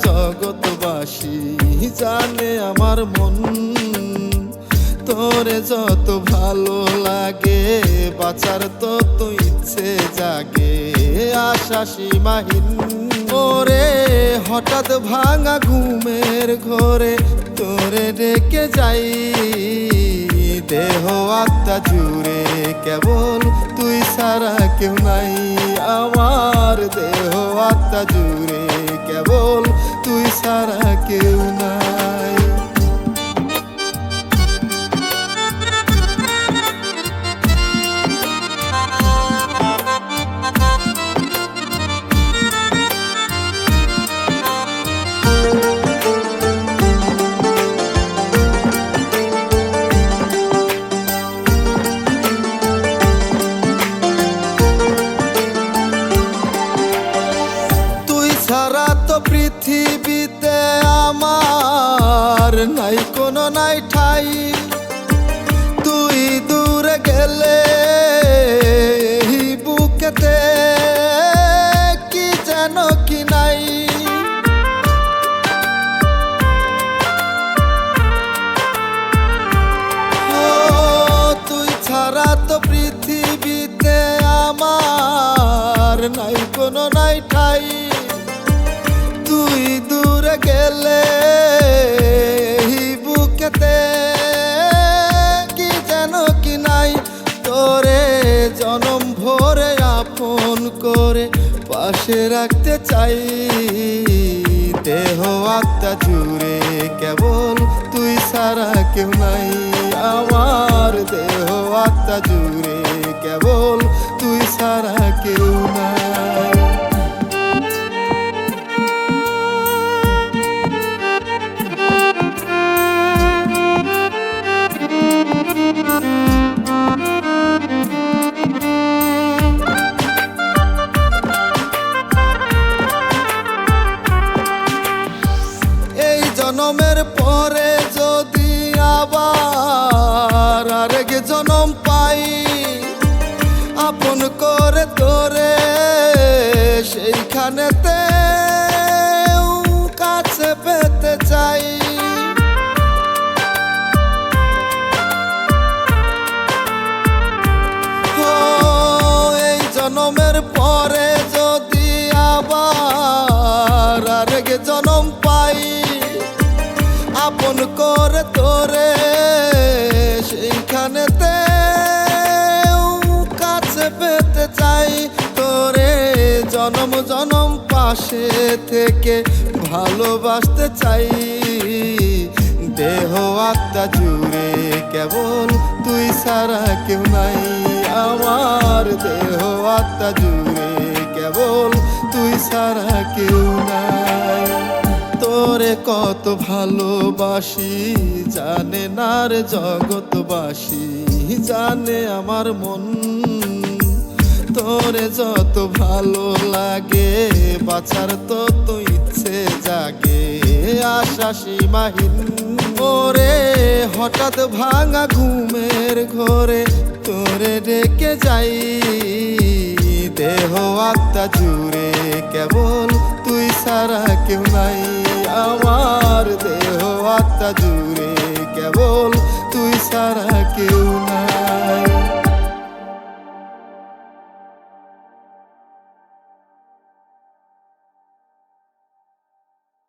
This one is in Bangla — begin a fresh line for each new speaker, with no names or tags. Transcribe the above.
জগৎবাসী জানে আমার মন, তোরে যত ভালো লাগে বাঁচার তত ইচ্ছে জাগে, আশা সীমাহীন। ওরে হঠাৎ ভাঙা ঘুমের ঘরে তোরে ডেকে যাই, দেহ আত্মা জুড়ে কেবল তুই ছাড়া কেউ নাই। আমার দেহ আত্মা জুড়ে কেবল তুই ছাড়া কেউ নাই। ছাড়া তো পৃথিবীতে আমার নাই কোনো নাই ঠাই, তুই দূরে গেলে এই বুকেতে কি যেন কি নাই। ও তুই ছাড়া তো পৃথিবীতে আমার নাই কোনো নাই ঠাই, তুই দূরে গেলে বুকেতে কি যেন কি নাই। তোরে জনম ভরে আপন করে পাশে রাখতে চাই, দেহ আত্মা জুড়ে কেবল তুই ছাড়া কেউ নাই। আমার দেহ আত্মা জুড়ে কেবল তুই ছাড়া কেউ নাই। জনমের পরে যদি আবার আরেক জনম পাই, আপন করে তোরে সেইখানেতে কাছে পেতে চাই। এই জনমের পরে যদি আবার আরেক জনম পাই, আপন করে তোরে সেইখানেতে কাছে পেতে চাই। তোরে জনম জনম পাশে থেকে ভালোবাসতে চাই, দেহ আত্মা জুড়ে কেবল তুই ছাড়া কেউ নাই। আমার দেহ আত্মা জুড়ে কেবল তুই ছাড়া কেউ নাই। তোরে কত ভালোবাসি জানে না রে জগৎবাসী, জানে আমার মন, তোরে যত ভালো লাগে বাঁচার তত ইচ্ছে জাগে, আশা সীমাহীন। ওরে হঠাৎ ভাঙা ঘুমের ঘরে তোরে ডেকে যাই, দেহ আত্মা জুড়ে কেবল তুই ছাড়া কেউ নাই। আমার দেহ আত্মা জুড়ে কেবল তুই ছাড়া কেউ নাই।